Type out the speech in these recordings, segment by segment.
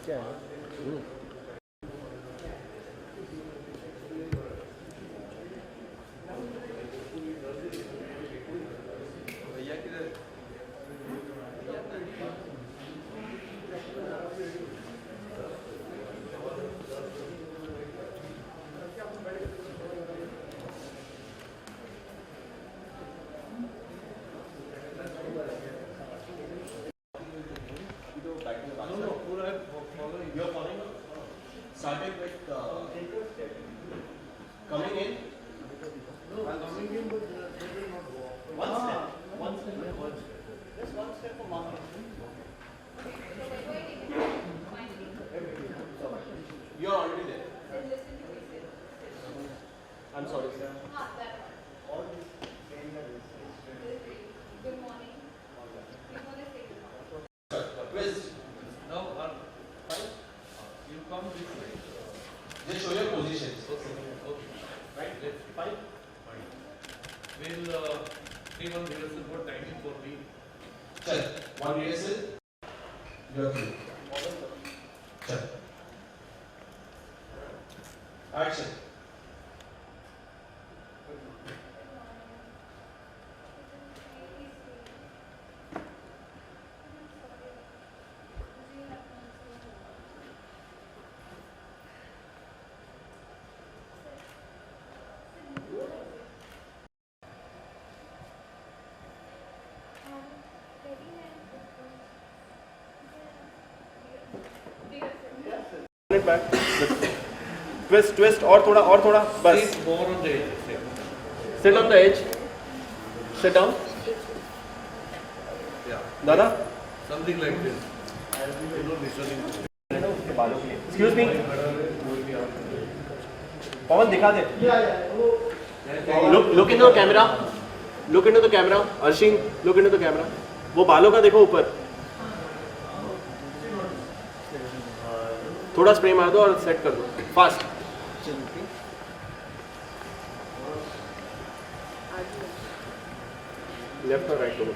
नीचे आए started with coming in. Coming in, but they will not go up. One step. Just one step for market. You are already there. I'm sorry, sir. All these saying that Good morning. Twist. Now, fine. You come this way. Just show your positions. Okay. Right? Let's see. Fine. Fine. We'll take one rehearsal for timing for me. Chal. One rehearsal. Your cue. Chal. Action. back. Twist और थोड़ा बस. Sit more on the edge. Sit on the edge. Sit down. Yeah. दादा. Something like this. You know, listening. Excuse me. पवन दिखा दे. Look into the camera. Look into the camera. Arshin, look into the camera. वो बालों का देखो ऊपर. थोड़ा spray मार दो और सेट कर दो. फास्ट. लेफ्ट और राइट दोनों.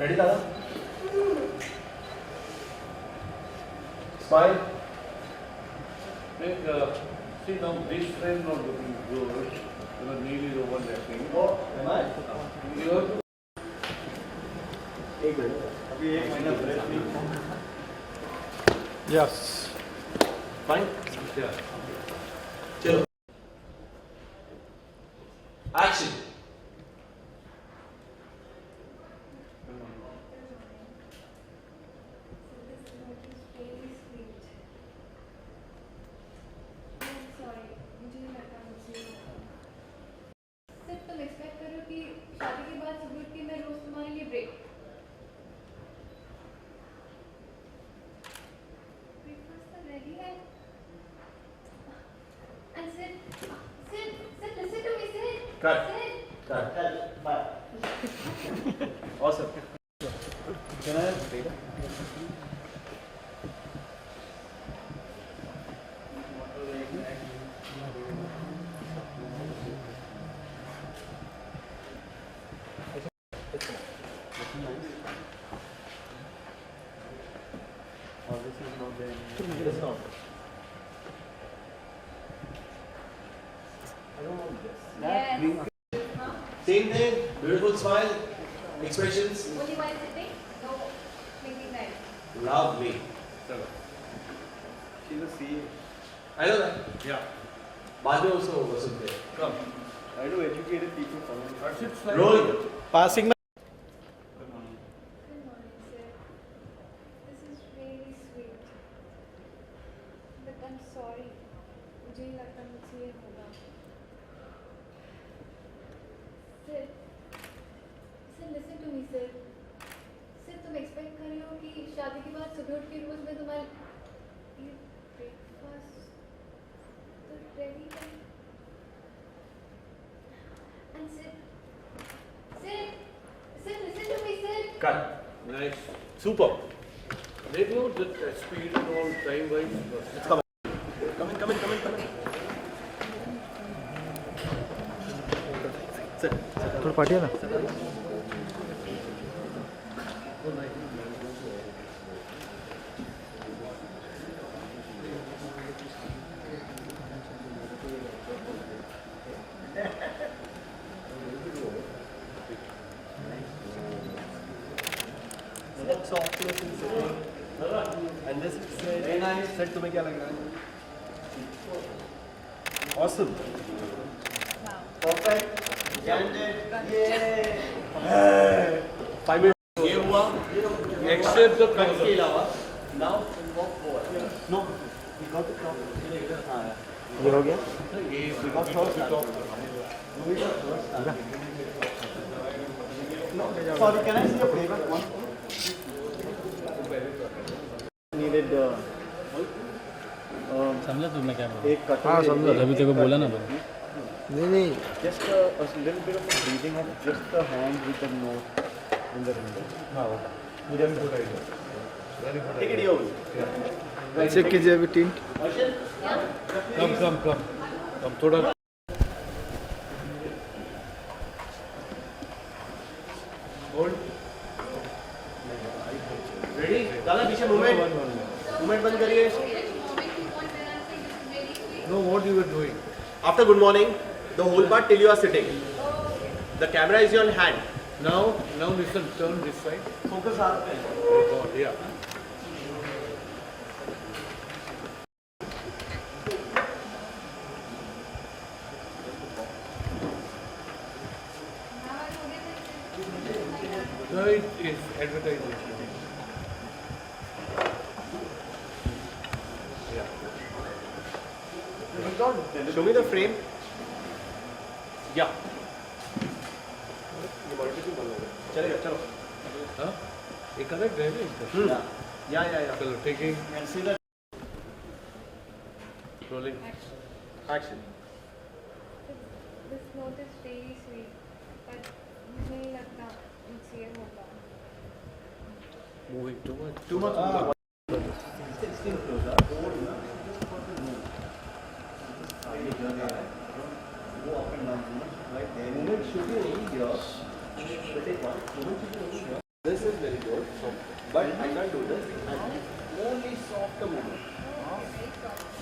रेडी दादा? Smile. See now, this frame not looking good. Your knee is overlapping. Am I? You have to. एक मिनट. अभी 1 महीना ब्रेक नहीं. Yes. फाइन. Yeah. चलो. Action. तुम एक्सपेक्ट करो कि शादी के बाद सुबह उठ के मैं रोज तुम्हारे लिए ब्रेकफास्ट तो रेडी है and sit listen to me sit Cut. Bye. Awesome. Can I have data? Same thing. Beautiful smile. Expressions. Only while sitting, no making night. Lovely. She's a CA. I know that. Yeah. बाद में उसको सुनते हैं. Come. I know educated people from Arshit, slide. Roll. Passing. Good morning, sir. This is really sweet. But I'm sorry. मुझे नहीं लगता मुझसे ये होगा. Sir, listen to me, sir. Sir, तुम expect कर रहे हो कि शादी के बाद सुबह उठ के रोज मैं तुम्हारे ये ब्रेकफास्ट तो रेडी है. And sir, listen to me, sir. Cut. Nice. Super. Let me know the speed and all time wise. It's coming. Come in. थोड़ा पार्टी है ना And this is very nice. Set तुम्हें क्या लग रहा है? Awesome. Perfect. Candid. Yay. 5 minutes. ये हुआ. Except the cuts के अलावा. Now walk forward. No. We got the top. ये हो गया We got first top. We got first. Sorry, can I see your playback one? Needed. समझा तुमने क्या बोला? एक कट. हाँ समझा अभी तेरे को बोला ना मैंने। नहीं नहीं Just a little bit of a breathing of just the hand with the nose in the window. हाँ होगा. Very good idea. Very good. Take it over. Check कीजिए अभी टिंट कम थोड़ा Ready? दादा पीछे movement. Movement बंद करिए. No, what you were doing? After good morning, the whole part till you are sitting. The camera is your hand. Now listen, turn this side. Focus हाथ पे. Oh God, yeah. No, it is advertising. Show me the frame. Yeah. चलेगा चलो. हाँ? ये correct है ना इसका? Yeah. चलो taking And see the rolling. action. This note is really sweet, but मुझे नहीं लगता मुझसे ये होगा. Moving too much. Too much. Movement should be only here. Take one. Movement should be only here. This is very good. But I can't do this. Only soft movement.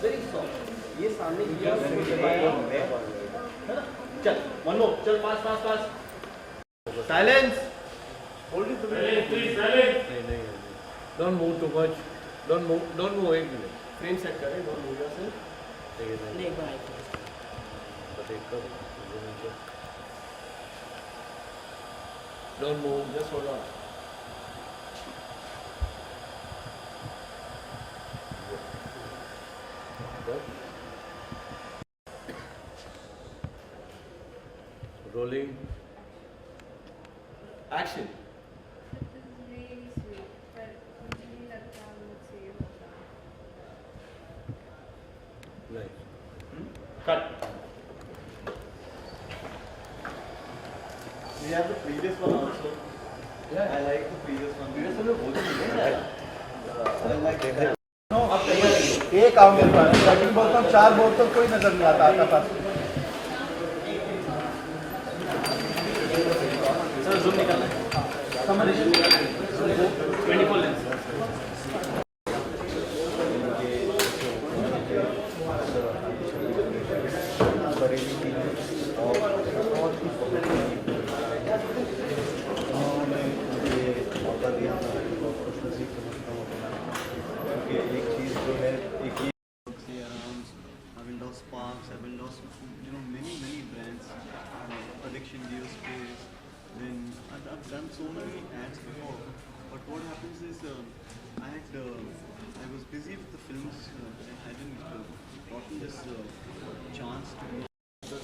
Very soft. ये सामने किया है ना? चल. One more. चल fast. Silence. Hold it. नहीं. Don't move too much. Don't move एक minute. Frame set करें. Don't move yourself. नहीं but एक करो. Don't move. Just hold on. Rolling. Action. This is really sweet, but मुझे नहीं लगता मुझसे ये होगा. Nice. Cut. We have the previous one also. Yeah. I like the previous one. Previous one में बहुत ही मजा आया. I like that. No, अब तैयार. एक आओ मेरे पास. सेकंड बोल तो 4 बोल तो कोई नजर नहीं आता आपका पास. सर zoom निकालना है. समझ 24 lens. Windows Sparks, Windows, many brands, Addiction, Geospace. Then I've done so many ads before. But what happens is, I was busy with the films and I didn't gotten this chance to do.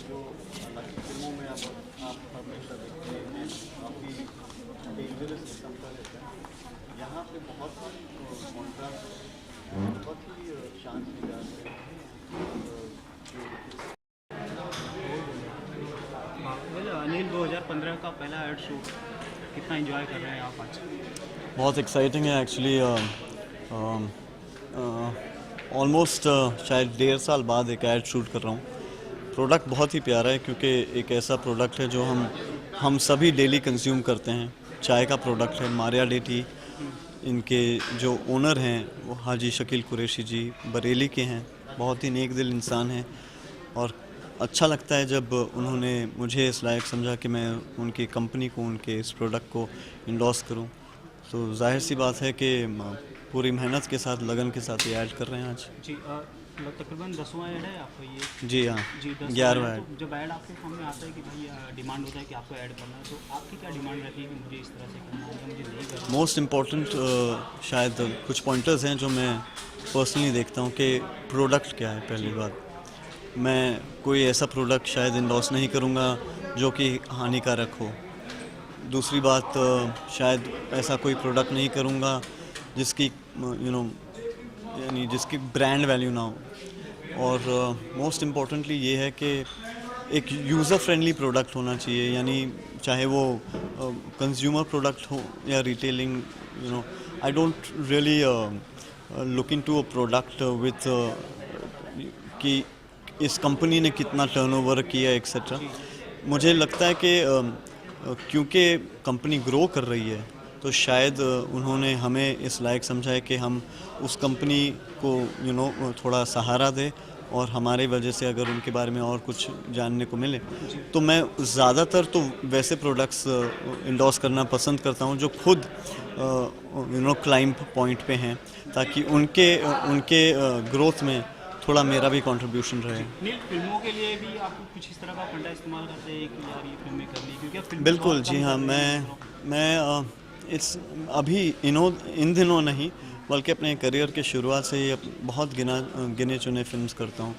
जो हालांकि फिल्मों में आप हमेशा देखते हैं काफ़ी dangerous किस्म का रहता है. यहाँ पे बहुत सारी कॉन्ट्रास्ट बहुत ही शांत मिजाज है. अनिल 2015 का पहला एड शूट कितना एंजॉय कर रहे हैं आप आज? बहुत एक्साइटिंग है एक्चुअली. ऑलमोस्ट शायद 1.5 साल बाद एक ऐड शूट कर रहा हूँ. प्रोडक्ट बहुत ही प्यारा है क्योंकि एक ऐसा प्रोडक्ट है जो हम हम सभी डेली कंज्यूम करते हैं। चाय का प्रोडक्ट है मारिया डे टी। इनके जो ओनर हैं वो हाजी शकील कुरैशी जी बरेली के हैं, बहुत ही नेक दिल इंसान हैं और अच्छा लगता है जब उन्होंने मुझे इस लायक समझा कि मैं उनकी कंपनी को, उनके इस प्रोडक्ट को इंडोर्स करूं। तो जाहिर सी बात है कि पूरी मेहनत के साथ, लगन के साथ ये ऐड कर रहे हैं आज। जी तकरीबन 10वां ऐड है आपका ये? जी हाँ, जी 11वां ऐड। तो जब ऐड आपके सामने आता है कि भाई डिमांड होता है कि आपको ऐड करना है, तो आपकी क्या डिमांड रहती है कि मुझे इस तरह से करना है या मुझे नहीं करना? मोस्ट इम्पॉर्टेंट शायद कुछ पॉइंटर्स हैं जो मैं पर्सनली देखता हूँ कि प्रोडक्ट क्या है। पहली बात, मैं कोई ऐसा प्रोडक्ट शायद इंडोर्स नहीं करूँगा जो कि हानिकारक हो। दूसरी बात, शायद ऐसा कोई प्रोडक्ट नहीं करूँगा जिसकी यानी जिसकी ब्रांड वैल्यू ना हो। और मोस्ट इम्पॉर्टेंटली ये है कि एक यूज़र फ्रेंडली प्रोडक्ट होना चाहिए, यानी चाहे वो कंज्यूमर प्रोडक्ट हो या retailing. I don't really look into a product with कि इस कंपनी ने कितना टर्नओवर किया एक्सेट्रा। मुझे लगता है कि क्योंकि कंपनी ग्रो कर रही है तो शायद उन्होंने हमें इस लायक समझा है कि हम उस कंपनी को थोड़ा सहारा दें और हमारे वजह से अगर उनके बारे में और कुछ जानने को मिले तो मैं ज़्यादातर तो वैसे प्रोडक्ट्स इंडोर्स करना पसंद करता हूं जो खुद क्लाइंब पॉइंट पे हैं, ताकि उनके ग्रोथ में थोड़ा मेरा भी कंट्रीब्यूशन रहे। नील, फिल्मों के लिए भी आप कुछ इस तरह का फंडा इस्तेमाल करते हैं कि यार ये फिल्में करनी, क्योंकि बिल्कुल जी हाँ, मैं इस अभी इन दिनों नहीं बल्कि अपने करियर के शुरुआत से ही बहुत गिने चुने फिल्म्स करता हूँ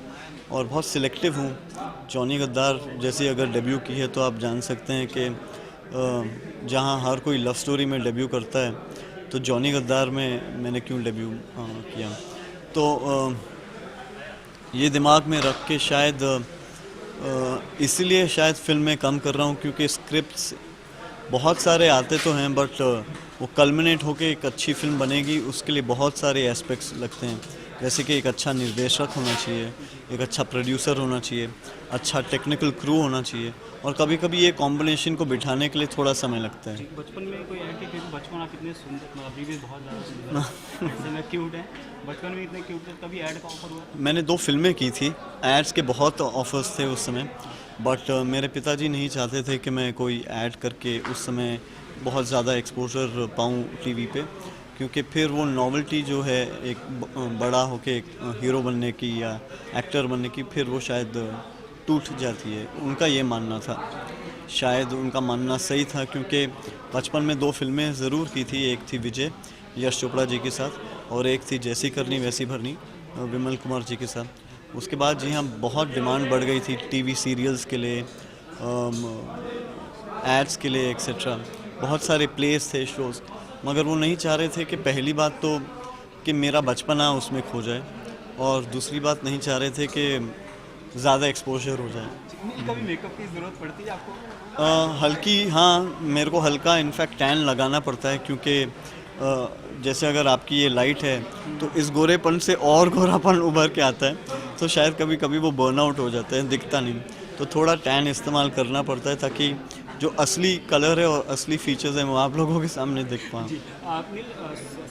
और बहुत सिलेक्टिव हूँ। जॉनी गद्दार जैसी अगर डेब्यू की है तो आप जान सकते हैं कि जहाँ हर कोई लव स्टोरी में डेब्यू करता है तो जॉनी गद्दार में मैंने क्यों डेब्यू किया। तो ये दिमाग में रख के शायद इसीलिए शायद फिल्म में कम कर रहा हूँ, क्योंकि स्क्रिप्ट्स बहुत सारे आते तो हैं बट वो कल्मिनेट होके एक अच्छी फिल्म बनेगी उसके लिए बहुत सारे एस्पेक्ट्स लगते हैं। जैसे कि एक अच्छा निर्देशक होना चाहिए, एक अच्छा प्रोड्यूसर होना चाहिए, अच्छा टेक्निकल क्रू होना चाहिए और कभी कभी ये कॉम्बिनेशन को बिठाने के लिए थोड़ा समय लगता है। बचपन में कोई ऐड के, बचपन आप इतने सुंदर, अभी भी बहुत ज़्यादा सुंदर ऐसे में क्यूट है, बचपन में इतने क्यूट थे, कभी ऐड का ऑफर हुआ? मैंने 2 फिल्में की थी, एड्स के बहुत ऑफर्स थे उस समय, बट मेरे पिताजी नहीं चाहते थे कि मैं कोई ऐड करके उस समय बहुत ज़्यादा एक्सपोजर पाऊँ टीवी पे, क्योंकि फिर वो नॉवेल्टी जो है एक बड़ा होके एक हीरो बनने की या एक्टर बनने की, फिर वो शायद टूट जाती है। उनका ये मानना था, शायद उनका मानना सही था, क्योंकि बचपन में 2 फिल्में ज़रूर की थी। एक थी विजय यश चोपड़ा जी के साथ और एक थी जैसी करनी वैसी भरनी विमल कुमार जी के साथ। उसके बाद जी हाँ बहुत डिमांड बढ़ गई थी टीवी सीरियल्स के लिए, एड्स के लिए एक्सेट्रा। बहुत सारे प्लेस थे, शोज़, मगर वो नहीं चाह रहे थे कि पहली बात तो कि मेरा बचपना उसमें खो जाए और दूसरी बात नहीं चाह रहे थे कि ज़्यादा एक्सपोजर हो जाए। कभी मेकअप की ज़रूरत पड़ती है आपको? हल्की, हाँ, मेरे को हल्का इनफैक्ट टैन लगाना पड़ता है, क्योंकि जैसे अगर आपकी ये लाइट है तो इस गोरेपन से और गोरापन उभर के आता है, तो शायद कभी कभी वो बर्नआउट हो जाता है, दिखता नहीं, तो थोड़ा टैन इस्तेमाल करना पड़ता है ताकि जो असली कलर है और असली फीचर्स हैं वो आप लोगों के सामने दिख पाएँ। आपने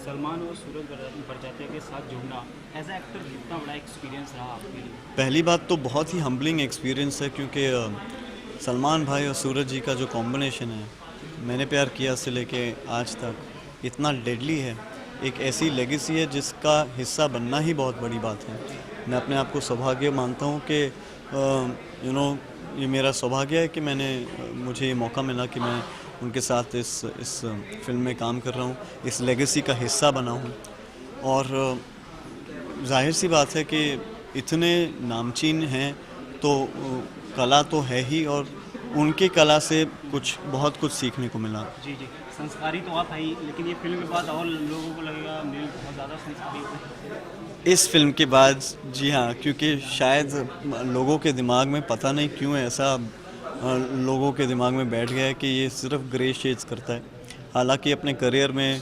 सलमान और सूरज बड़जात्या के साथ जुड़ना एज ए एक्टर कितना बड़ा एक्सपीरियंस रहा आपके लिए? पहली बात तो बहुत ही हम्बलिंग एक्सपीरियंस है, क्योंकि सलमान भाई और सूरज जी का जो कॉम्बिनेशन है, मैंने प्यार किया से लेके आज तक, इतना डेडली है। एक ऐसी लेगेसी है जिसका हिस्सा बनना ही बहुत बड़ी बात है। मैं अपने आप को सौभाग्य मानता हूँ कि ये मेरा सौभाग्य है कि मुझे ये मौका मिला कि मैं उनके साथ इस फिल्म में काम कर रहा हूँ, इस लेगेसी का हिस्सा बना हूँ। और जाहिर सी बात है कि इतने नामचीन हैं तो कला तो है ही, और उनकी कला से बहुत कुछ सीखने को मिला। जी जी, संस्कारी तो आप है ही, लेकिन ये फिल्म के बाद और लोगों को लगेगा नील बहुत ज़्यादा संस्कारी है। इस फिल्म के बाद जी हाँ, क्योंकि शायद लोगों के दिमाग में पता नहीं क्यों ऐसा लोगों के दिमाग में बैठ गया है कि ये सिर्फ ग्रे शेड्स करता है। हालांकि अपने करियर में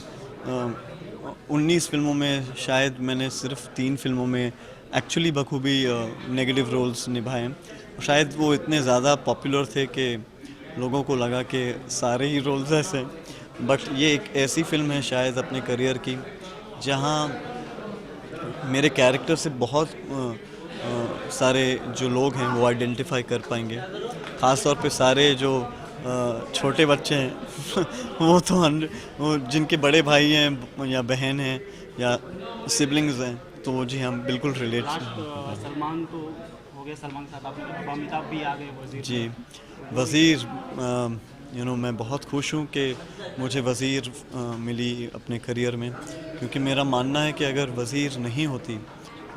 19 फिल्मों में शायद मैंने सिर्फ 3 फिल्मों में एक्चुअली बखूबी नेगेटिव रोल्स निभाए। शायद वो इतने ज़्यादा पॉपुलर थे कि लोगों को लगा कि सारे ही रोल्स ऐसे हैं, बट ये एक ऐसी फिल्म है शायद अपने करियर की जहाँ मेरे कैरेक्टर से बहुत सारे जो लोग हैं वो आइडेंटिफाई कर पाएंगे। ख़ास तौर पे सारे जो छोटे बच्चे हैं वो तो वो जिनके बड़े भाई हैं या बहन हैं या सिबलिंग्स हैं, तो वो जी हम बिल्कुल रिलेट लास्ट सलमान तो हो गया, सलमान के साथ आपने, अब अमिताभ भी आ गए वजीर जी। वज़ीर मैं बहुत खुश हूँ कि मुझे वज़ीर मिली अपने करियर में, क्योंकि मेरा मानना है कि अगर वज़ीर नहीं होती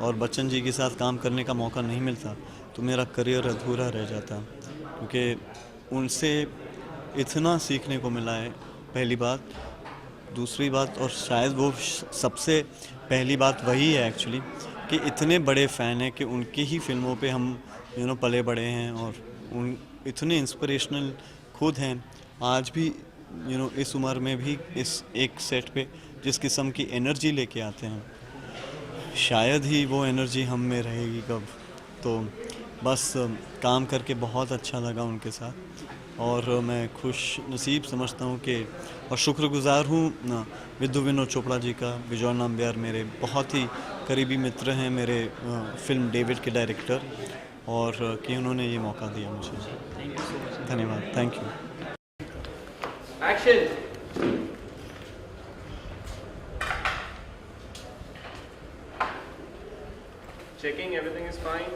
और बच्चन जी के साथ काम करने का मौका नहीं मिलता तो मेरा करियर अधूरा रह जाता, क्योंकि उनसे इतना सीखने को मिला है, पहली बात। दूसरी बात, और शायद वो सबसे पहली बात वही है एक्चुअली, कि इतने बड़े फ़ैन हैं कि उनकी ही फिल्मों पे हम पले बड़े हैं, और उन इतने इंस्पिरेशनल खुद हैं आज भी, इस उम्र में भी इस एक सेट पे जिस किस्म की एनर्जी लेके आते हैं, शायद ही वो एनर्जी हम में रहेगी कब। तो बस काम करके बहुत अच्छा लगा उनके साथ, और मैं खुश नसीब समझता हूँ कि, और शुक्रगुज़ार हूँ विद्यु विनोद चोपड़ा जी का। बिजोर नाम्बियार मेरे बहुत ही करीबी मित्र हैं, मेरे फिल्म डेविड के डायरेक्टर, और कि उन्होंने ये मौका दिया मुझे। Thank you so much. धन्यवाद, thank you. Action. Checking everything is fine.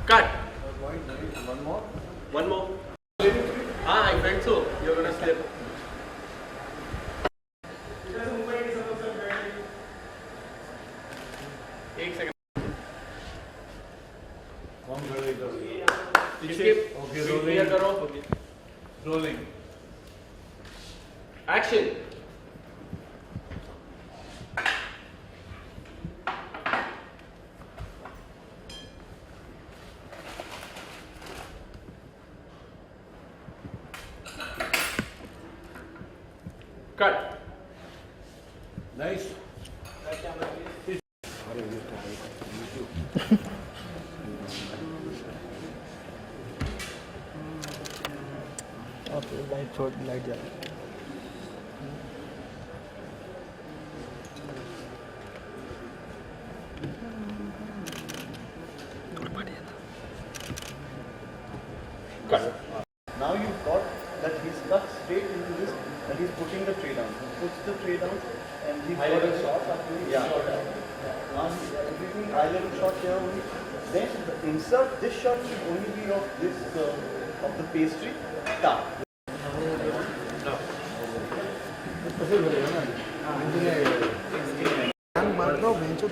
Cut. One more. One more. Ah, I felt so. You're gonna slip. एक सेकंड। कौन खड़े इधर? इसके Okay, क्लियर rolling. करो। Rolling. Action. Cut. Nice. Light छोड़, light जा रही है। Now you've got that he's cut straight into this, and he's putting the tray down. He puts the tray down, and he's got a shot. Yeah. Now everything eye level shot here only. Then insert this shot should only be of this of the pastry. Start. मार दो, बेंचो